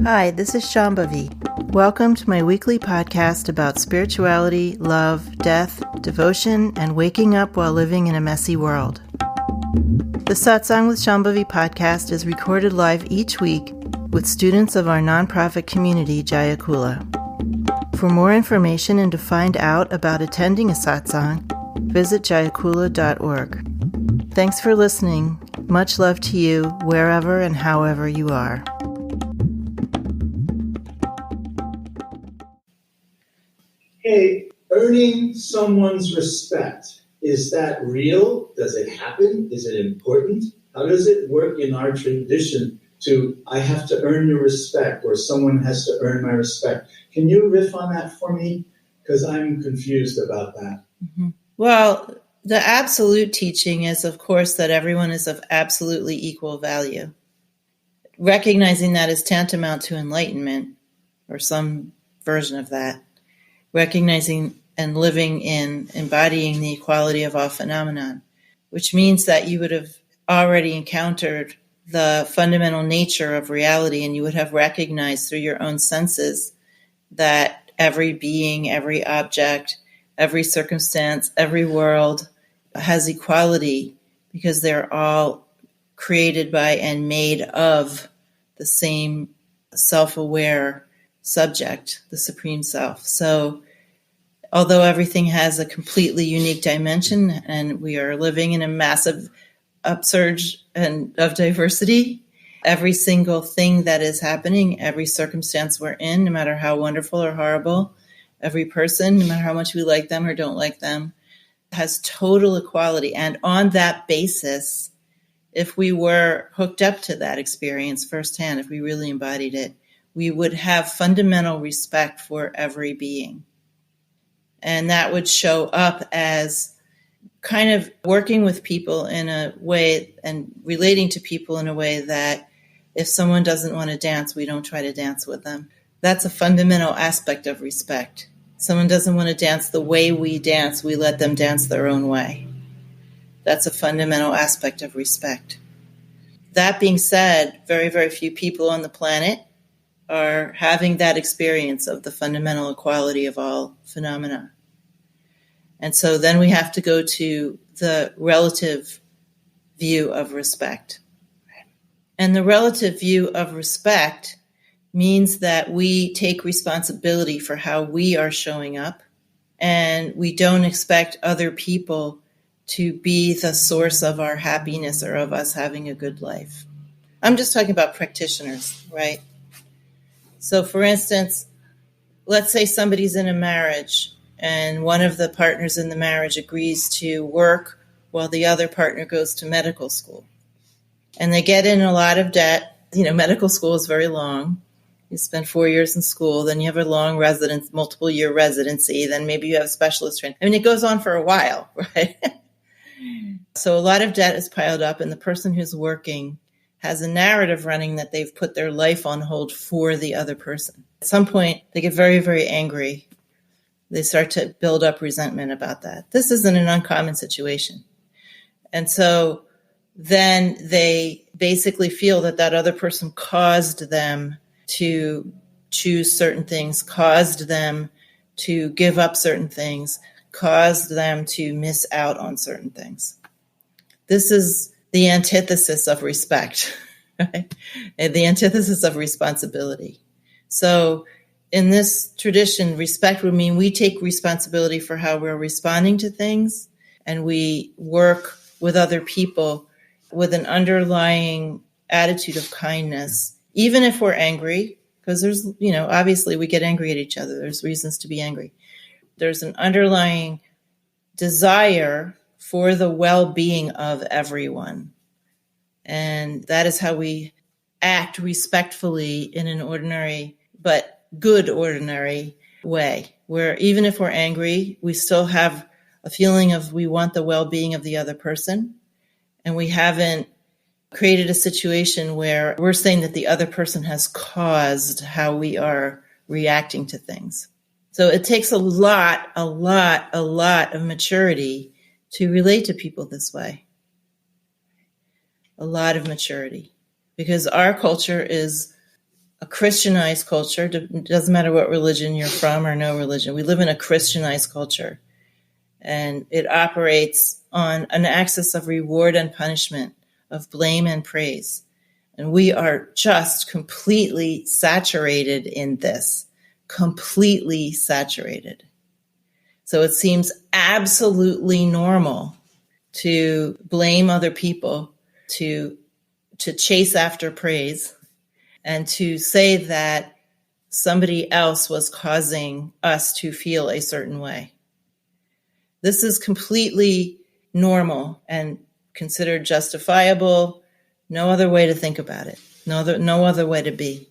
Hi, this is Shambhavi. Welcome to my weekly podcast about spirituality, love, death, devotion, and waking up while living in a messy world. The Satsang with Shambhavi podcast is recorded live each week with students of our nonprofit community, Jayakula. For more information and to find out about attending a satsang, visit jayakula.org. Thanks for listening. Much love to you, wherever and however you are. Hey, earning someone's respect, is that real? Does it happen? Is it important? How does it work in our tradition to, I have to earn your respect, or someone has to earn my respect? Can you riff on that for me? Because I'm confused about that. Mm-hmm. Well, the absolute teaching is, of course, that everyone is of absolutely equal value. Recognizing that is tantamount to enlightenment, or some version of that. Recognizing and living in embodying the equality of all phenomenon, which means that you would have already encountered the fundamental nature of reality, and you would have recognized through your own senses that every being, every object, every circumstance, every world has equality because they're all created by and made of the same self-aware subject, the Supreme Self. So although everything has a completely unique dimension and we are living in a massive upsurge of diversity, every single thing that is happening, every circumstance we're in, no matter how wonderful or horrible, every person, no matter how much we like them or don't like them, has total equality. And on that basis, if we were hooked up to that experience firsthand, if we really embodied it, we would have fundamental respect for every being. And that would show up as kind of working with people in a way and relating to people in a way that if someone doesn't want to dance, we don't try to dance with them. That's a fundamental aspect of respect. Someone doesn't want to dance the way we dance, we let them dance their own way. That's a fundamental aspect of respect. That being said, very, very few people on the planet are having that experience of the fundamental equality of all phenomena. And so then we have to go to the relative view of respect. And the relative view of respect means that we take responsibility for how we are showing up, and we don't expect other people to be the source of our happiness or of us having a good life. I'm just talking about practitioners, right? So for instance, let's say somebody's in a marriage and one of the partners in the marriage agrees to work while the other partner goes to medical school. And they get in a lot of debt. You know, medical school is very long. You spend 4 years in school, then you have a long residence, multiple year residency, then maybe you have specialist training. I mean, it goes on for a while, right? So a lot of debt is piled up, and the person who's working has a narrative running that they've put their life on hold for the other person. At some point, they get very, very angry. They start to build up resentment about that. This isn't an uncommon situation. And so then they basically feel that that other person caused them to choose certain things, caused them to give up certain things, caused them to miss out on certain things. This is the antithesis of respect, right? And the antithesis of responsibility. So in this tradition, respect would mean we take responsibility for how we're responding to things, and we work with other people with an underlying attitude of kindness, even if we're angry, because there's, obviously we get angry at each other. There's reasons to be angry. There's an underlying desire for the well-being of everyone. And that is how we act respectfully in an ordinary, but good ordinary way, where even if we're angry, we still have a feeling of we want the well-being of the other person. And we haven't created a situation where we're saying that the other person has caused how we are reacting to things. So it takes a lot of maturity to relate to people this way. A lot of maturity. Because our culture is a Christianized culture. It doesn't matter what religion you're from or no religion. We live in a Christianized culture, and it operates on an axis of reward and punishment, of blame and praise. And we are just completely saturated in this, completely saturated. So it seems absolutely normal to blame other people, to chase after praise, and to say that somebody else was causing us to feel a certain way. This is completely normal and considered justifiable. No other way to think about it. No other way to be.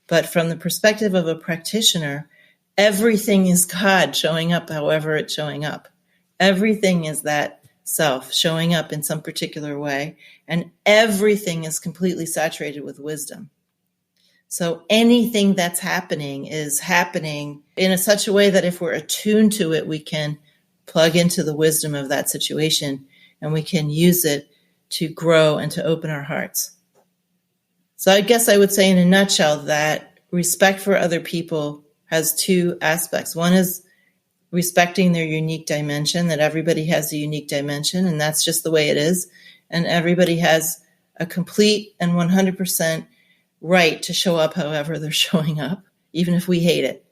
But from the perspective of a practitioner, everything is God showing up however it's showing up. Everything is that self showing up in some particular way, and everything is completely saturated with wisdom. So anything that's happening is happening in such a way that if we're attuned to it, we can plug into the wisdom of that situation, and we can use it to grow and to open our hearts. So I guess I would say in a nutshell that respect for other people has two aspects. One is respecting their unique dimension, that everybody has a unique dimension, and that's just the way it is. And everybody has a complete and 100% right to show up however they're showing up, even if we hate it.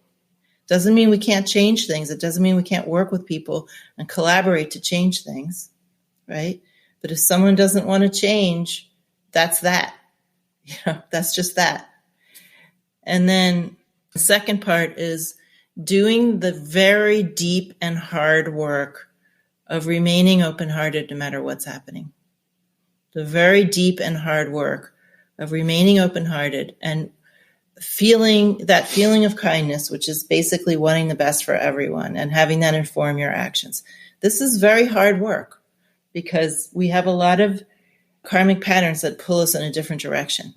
Doesn't mean we can't change things. It doesn't mean we can't work with people and collaborate to change things, right? But if someone doesn't want to change, that's that. That's just that. And then the second part is doing the very deep and hard work of remaining open-hearted no matter what's happening. The very deep and hard work of remaining open-hearted and feeling of kindness, which is basically wanting the best for everyone and having that inform your actions. This is very hard work because we have a lot of karmic patterns that pull us in a different direction,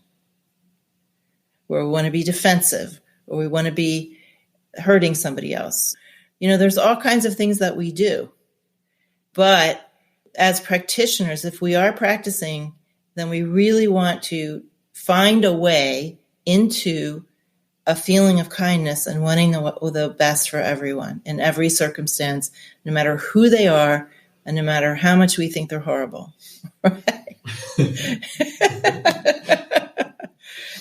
where we want to be defensive or we want to be hurting somebody else. There's all kinds of things that we do. But as practitioners, if we are practicing, then we really want to find a way into a feeling of kindness and wanting the best for everyone in every circumstance, no matter who they are and no matter how much we think they're horrible. Right?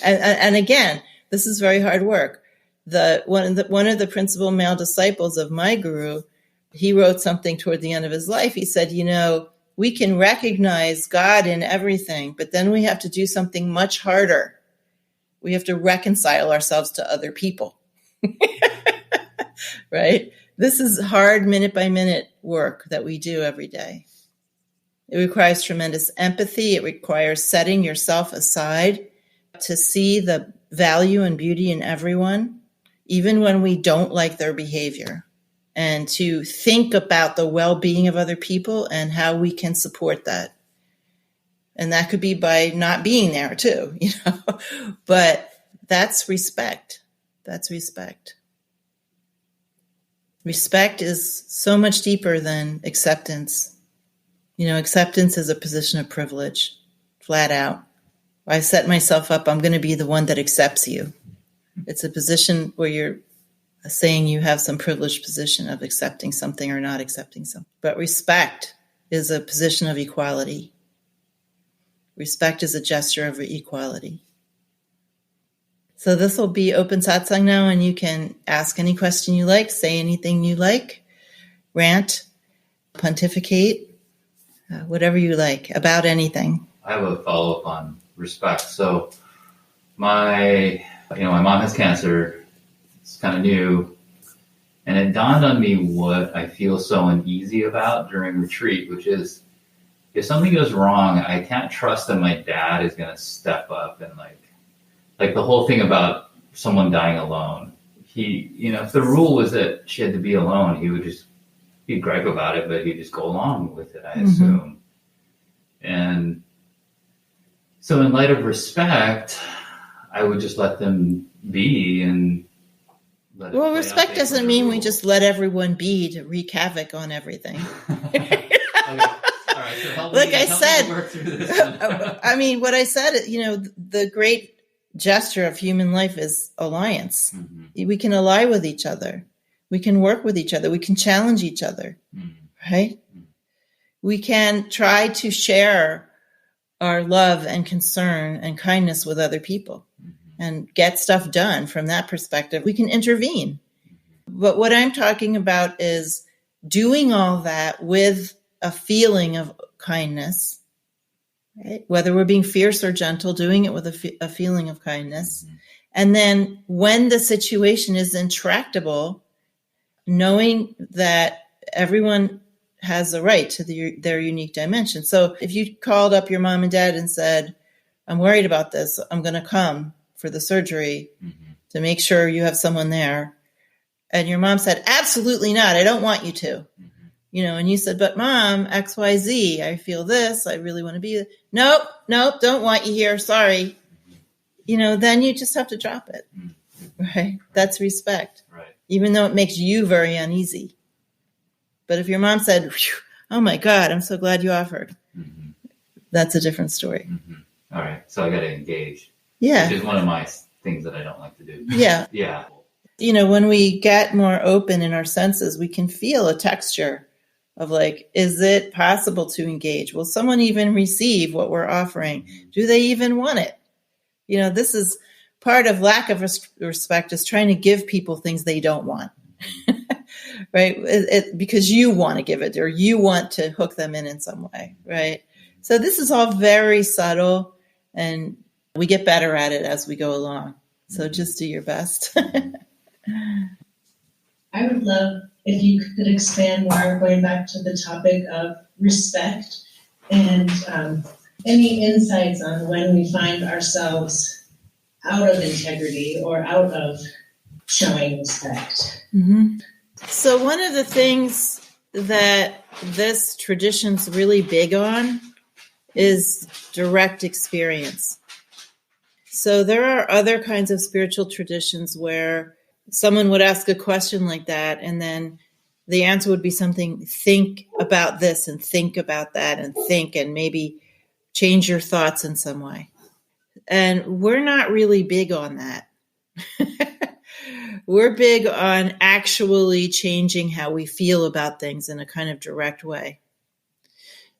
and again, this is very hard work. One of the principal male disciples of my guru, he wrote something toward the end of his life. He said, we can recognize God in everything, but then we have to do something much harder. We have to reconcile ourselves to other people. Right? This is hard minute by minute work that we do every day. It requires tremendous empathy. It requires setting yourself aside to see the value and beauty in everyone, even when we don't like their behavior, and to think about the well-being of other people and how we can support that. And that could be by not being there too, but that's respect. That's respect. Respect is so much deeper than acceptance. Acceptance is a position of privilege, flat out. I set myself up, I'm going to be the one that accepts you. It's a position where you're saying you have some privileged position of accepting something or not accepting something. But respect is a position of equality. Respect is a gesture of equality. So this will be open satsang now, and you can ask any question you like, say anything you like, rant, pontificate, whatever you like about anything. I have a follow-up on respect. So my mom has cancer. It's kind of new. And it dawned on me what I feel so uneasy about during retreat, which is if something goes wrong, I can't trust that my dad is going to step up and like the whole thing about someone dying alone. If the rule was that she had to be alone, he'd gripe about it, but he'd just go along with it, I assume. And so in light of respect, I would just let them be and let it play out. Respect doesn't mean we just let everyone be to wreak havoc on everything. Okay. All right, so help me work through this. I mean, what I said, the great gesture of human life is alliance. Mm-hmm. We can ally with each other. We can work with each other. We can challenge each other, right? We can try to share our love and concern and kindness with other people and get stuff done from that perspective. We can intervene. But what I'm talking about is doing all that with a feeling of kindness, right? Whether we're being fierce or gentle, doing it with a feeling of kindness. And then when the situation is intractable, knowing that everyone has a right to their unique dimension. So if you called up your mom and dad and said, I'm worried about this, I'm going to come for the surgery to make sure you have someone there. And your mom said, absolutely not. I don't want you to. And you said, but Mom, XYZ, I feel this. I really want to be. Nope, don't want you here. Sorry. Then you just have to drop it. Right? That's respect. Right. Even though it makes you very uneasy. But if your mom said, oh my God, I'm so glad you offered. That's a different story. All right. So I got to engage. Yeah. Which is one of my things that I don't like to do. Yeah. Yeah. When we get more open in our senses, we can feel a texture of like, is it possible to engage? Will someone even receive what we're offering? Do they even want it? This is part of lack of respect, is trying to give people things they don't want, right? Because you want to give it, or you want to hook them in some way, right? So this is all very subtle, and we get better at it as we go along. So just do your best. I would love if you could expand more, going back to the topic of respect, and any insights on when we find ourselves out of integrity or out of showing respect. So one of the things that this tradition's really big on is direct experience. So there are other kinds of spiritual traditions where someone would ask a question like that, and then the answer would be something, think about this and think about that and think, and maybe change your thoughts in some way. And we're not really big on that. We're big on actually changing how we feel about things in a kind of direct way.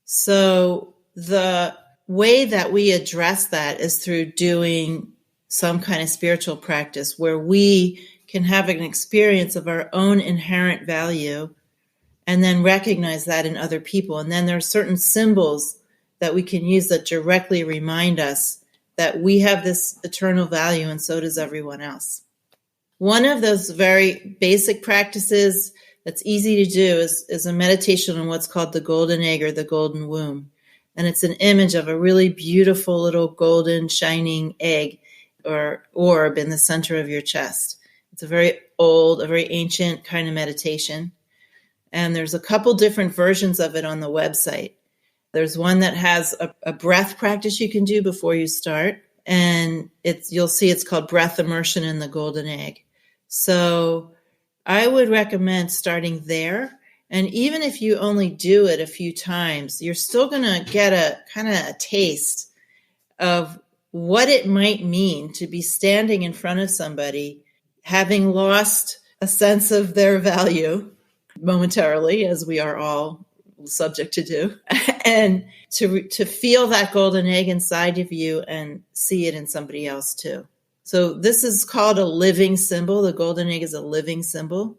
So the way that we address that is through doing some kind of spiritual practice where we can have an experience of our own inherent value and then recognize that in other people. And then there are certain symbols that we can use that directly remind us that we have this eternal value and so does everyone else. One of those very basic practices that's easy to do is a meditation on what's called the golden egg or the golden womb. And it's an image of a really beautiful little golden shining egg or orb in the center of your chest. It's a very old, a very ancient kind of meditation. And there's a couple different versions of it on the website. There's one that has a breath practice you can do before you start. And you'll see it's called breath immersion in the golden egg. So I would recommend starting there. And even if you only do it a few times, you're still going to get a kind of a taste of what it might mean to be standing in front of somebody, having lost a sense of their value momentarily, as we are all subject to do, and to feel that golden egg inside of you and see it in somebody else too. So this is called a living symbol. The golden egg is a living symbol.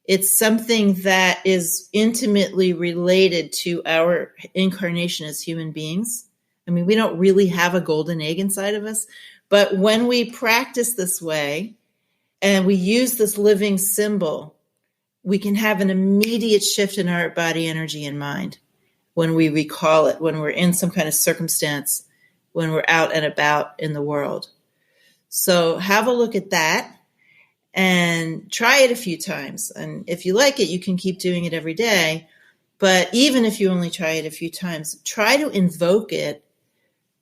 It's something that is intimately related to our incarnation as human beings. I mean, we don't really have a golden egg inside of us, but when we practice this way and we use this living symbol, we can have an immediate shift in our body, energy, and mind when we recall it, when we're in some kind of circumstance, when we're out and about in the world. So have a look at that and try it a few times. And if you like it, you can keep doing it every day. But even if you only try it a few times, try to invoke it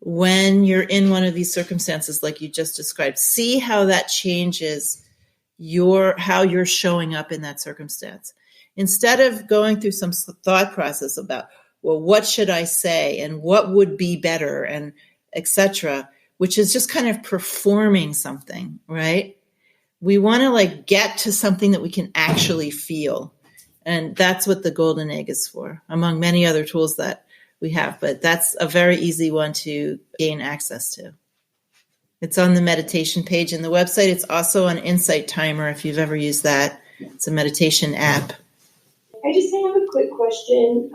when you're in one of these circumstances like you just described. See how that changes how you're showing up in that circumstance. Instead of going through some thought process about, well, what should I say and what would be better and etc., which is just kind of performing something, right? We want to like get to something that we can actually feel. And that's what the golden egg is for, among many other tools that we have. But that's a very easy one to gain access to. It's on the meditation page in the website. It's also on Insight Timer if you've ever used that. It's a meditation app. I just have a quick question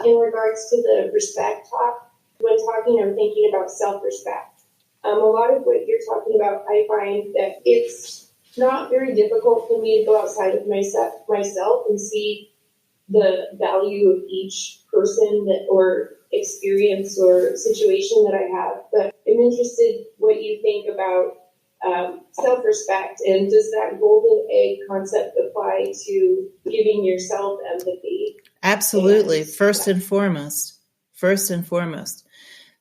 in regards to the respect talk. When talking, I'm thinking about self-respect. A lot of what you're talking about, I find that it's not very difficult for me to go outside of myself and see the value of each person that or experience or situation that I have. But I'm interested what you think about self-respect, and does that golden egg concept apply to giving yourself empathy? Absolutely. First and foremost.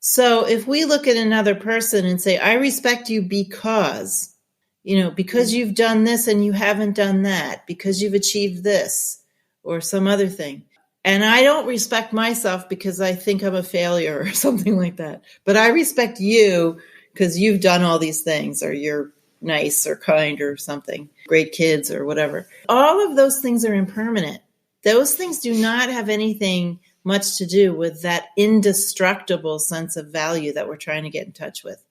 So if we look at another person and say, I respect you because you've done this and you haven't done that, because you've achieved this or some other thing. And I don't respect myself because I think I'm a failure or something like that. But I respect you because you've done all these things, or you're nice or kind or something, great kids or whatever. All of those things are impermanent. Those things do not have anything much to do with that indestructible sense of value that we're trying to get in touch with.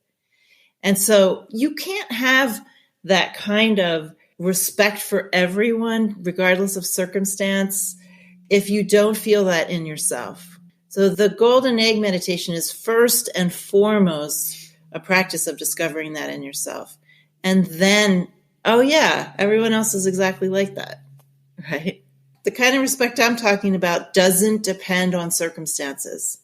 And so you can't have that kind of respect for everyone, regardless of circumstance, if you don't feel that in yourself. So the golden egg meditation is first and foremost a practice of discovering that in yourself. And then, oh yeah, everyone else is exactly like that, right? The kind of respect I'm talking about doesn't depend on circumstances.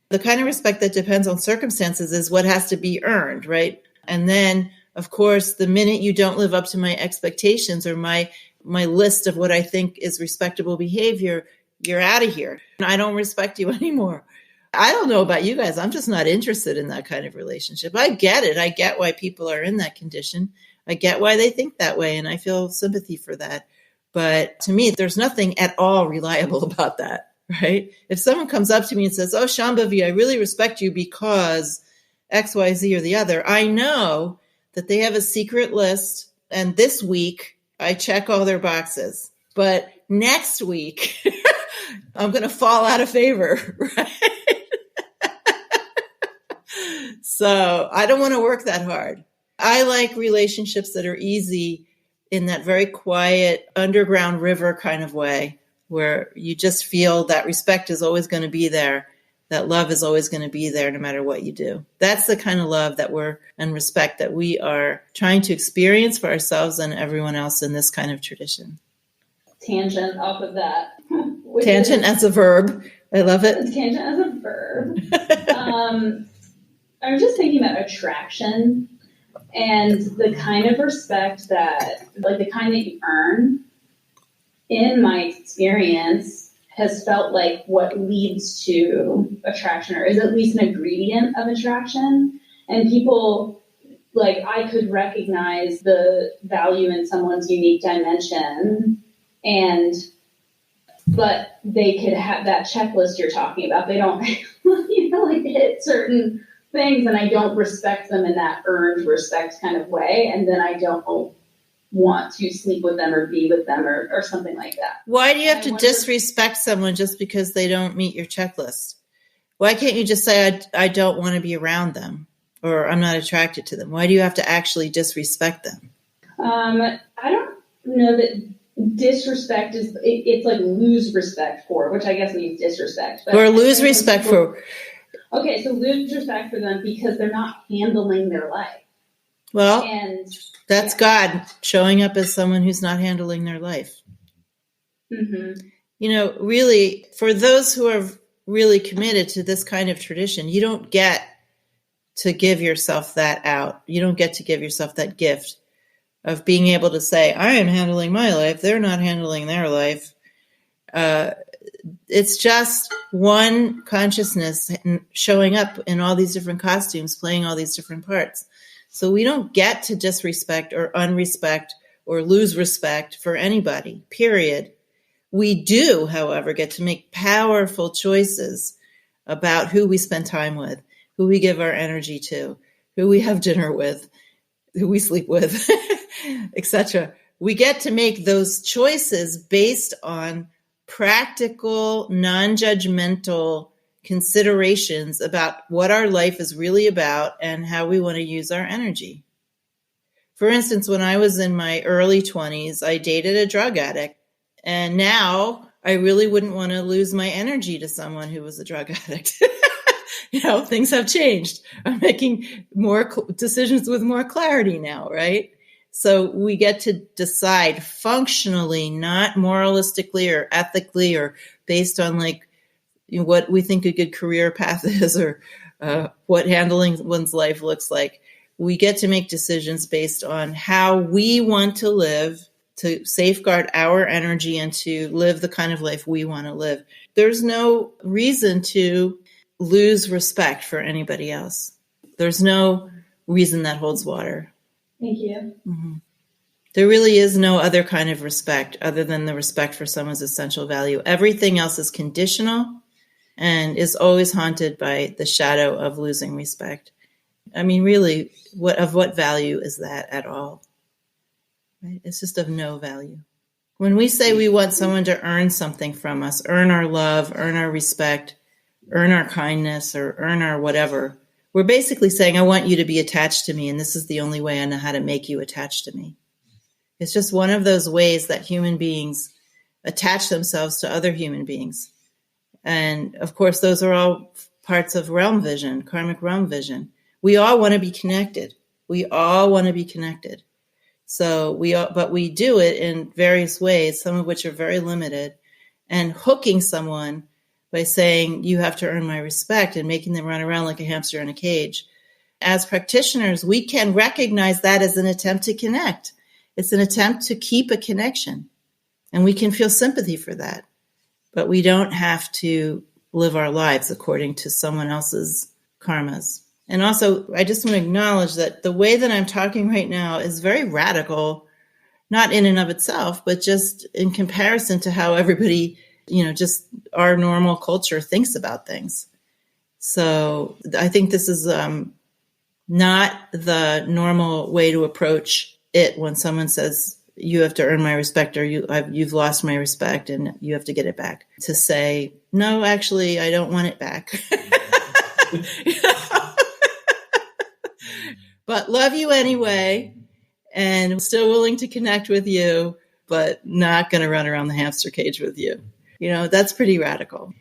The kind of respect that depends on circumstances is what has to be earned, right? And then, of course, the minute you don't live up to my expectations or my list of what I think is respectable behavior, you're out of here. I don't respect you anymore. I don't know about you guys. I'm just not interested in that kind of relationship. I get it. I get why people are in that condition. I get why they think that way, and I feel sympathy for that. But to me, there's nothing at all reliable about that, right? If someone comes up to me and says, oh, Shambhavi, I really respect you because X, Y, Z or the other, I know that they have a secret list, and this week I check all their boxes. But next week, I'm going to fall out of favor, right? So I don't want to work that hard. I like relationships that are easy in that very quiet underground river kind of way, where you just feel that respect is always going to be there, that love is always going to be there no matter what you do. That's the kind of love and respect that we are trying to experience for ourselves and everyone else in this kind of tradition. Tangent off of that. Tangent as a verb. I love it. Tangent as a verb. I was just thinking about attraction and the kind of respect that, like the kind that you earn, in my experience, has felt like what leads to attraction, or is at least an ingredient of attraction. And people, like, I could recognize the value in someone's unique dimension, but they could have that checklist you're talking about. They don't, hit certain things, and I don't respect them in that earned respect kind of way, and then I don't want to sleep with them or be with them or something like that. Why do you have to disrespect someone just because they don't meet your checklist? Why can't you just say, I don't want to be around them, or I'm not attracted to them? Why do you have to actually disrespect them? I don't know that disrespect is, it's like lose respect for, which I guess means disrespect. But or lose respect for. Okay, so lose respect for them because they're not handling their life. Well, that's God showing up as someone who's not handling their life. Mm-hmm. Really, for those who are really committed to this kind of tradition, you don't get to give yourself that out. You don't get to give yourself that gift of being able to say, I am handling my life. They're not handling their life. It's just one consciousness showing up in all these different costumes, playing all these different parts. So we don't get to disrespect or unrespect or lose respect for anybody, period. We do, however, get to make powerful choices about who we spend time with, who we give our energy to, who we have dinner with, who we sleep with, etc. We get to make those choices based on practical, non-judgmental considerations about what our life is really about and how we want to use our energy. For instance, when I was in my early 20s, I dated a drug addict. And now I really wouldn't want to lose my energy to someone who was a drug addict. Things have changed. I'm making more decisions with more clarity now, right? So we get to decide functionally, not moralistically or ethically or based on what we think a good career path is or what handling one's life looks like. We get to make decisions based on how we want to live, to safeguard our energy and to live the kind of life we want to live. There's no reason to lose respect for anybody else. There's no reason that holds water. Thank you. Mm-hmm. There really is no other kind of respect other than the respect for someone's essential value. Everything else is conditional and is always haunted by the shadow of losing respect. I mean, really, what value is that at all? Right? It's just of no value. When we say we want someone to earn something from us, earn our love, earn our respect, earn our kindness, or earn our whatever, we're basically saying, I want you to be attached to me, and this is the only way I know how to make you attached to me. It's just one of those ways that human beings attach themselves to other human beings. And of course, those are all parts of realm vision, karmic realm vision. We all want to be connected. We all want to be connected. But we do it in various ways, some of which are very limited, and hooking someone by saying, you have to earn my respect, and making them run around like a hamster in a cage. As practitioners, we can recognize that as an attempt to connect. It's an attempt to keep a connection, and we can feel sympathy for that. But we don't have to live our lives according to someone else's karmas. And also, I just want to acknowledge that the way that I'm talking right now is very radical, not in and of itself, but just in comparison to how everybody, just our normal culture thinks about things. So I think this is not the normal way to approach it when someone says, you have to earn my respect, or you've lost my respect and you have to get it back. To say, no, actually, I don't want it back. But love you anyway, and still willing to connect with you, but not going to run around the hamster cage with you. That's pretty radical.